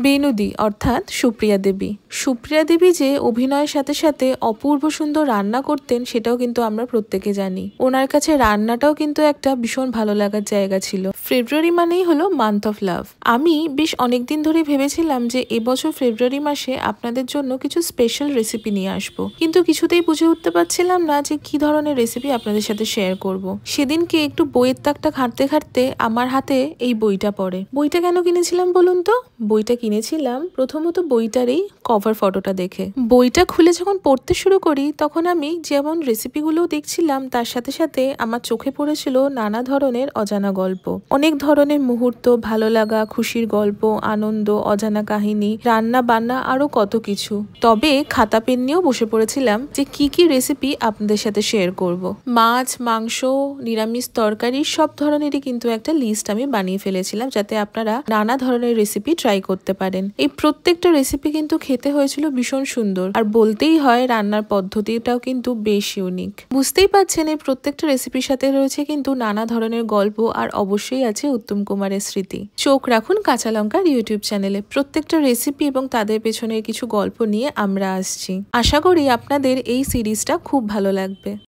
বেনুদি অর্থাৎ সুপ্রিয়া দেবী। সুপ্রিয়া দেবী যে অভিনয়ের সাথে সাথে অপূর্ব সুন্দর রান্না করতেন সেটাও কিন্তু আমরা প্রত্যেকে জানি। ওনার কাছে রান্নাটাও কিন্তু একটা ভীষণ ভালো লাগার জায়গা ছিল। ফেব্রুয়ারি মানেই হলো মান্থ অফ লাভ। আমি বেশ অনেকদিন ধরে ভেবেছিলাম যে এবছর ফেব্রুয়ারি মাসে আপনাদের জন্য কিছু স্পেশাল রেসিপি নিয়ে আসবো, কিন্তু কিছুতেই বুঝে উঠতে পারছিলাম না যে কি ধরনের রেসিপি আপনাদের সাথে শেয়ার করব। সেদিনকে একটু বইয়ের তাকটা ঘাঁটতে ঘাঁটতে আমার হাতে এই বইটা পড়ে। বইটা কেন কিনেছিলাম বলুন তো? বইটা কিনেছিলাম প্রথমত বইটারই কভার ফটোটা দেখে। বইটা খুলে যখন পড়তে শুরু করি তখন আমি যেমন রেসিপিগুলোও দেখছিলাম তার সাথে সাথে আমার চোখে পড়েছিল নানা ধরনের অজানা গল্প, অনেক ধরনের মুহূর্ত, ভালো লাগা, খুশির গল্প, আনন্দ, অজানা কাহিনী, রান্না বান্না, আরো কত কিছু। তবে খাতা পেন নিয়েও বসে পড়েছিলাম যে কি কি রেসিপি আপনাদের সাথে শেয়ার করব। মাছ, মাংস, নিরামিষ তরকারি সব ধরনেরই কিন্তু একটা লিস্ট আমি বানিয়ে ফেলেছিলাম যাতে আপনারা নানা ধরনের রেসিপি ট্রাই করতে পারেন। এই প্রত্যেকটা রেসিপি কিন্তু খেতে হয়েছিল ভীষণ সুন্দর, আর বলতেই হয় রান্নার পদ্ধতিটাও কিন্তু বেশ ইউনিক। বুঝতেই পারছেন এই প্রত্যেকটা রেসিপির সাথে রয়েছে কিন্তু নানা ধরনের গল্প, আর অবশ্যই আছে উত্তম কুমারের স্মৃতি। চোখ রাখুন কাঁচা লঙ্কার ইউটিউব চ্যানেলে, প্রত্যেকটা রেসিপি এবং তাদের পেছনের কিছু গল্প নিয়ে আমরা আসছি। আশা করি আপনাদের এই সিরিজটা খুব ভালো লাগবে।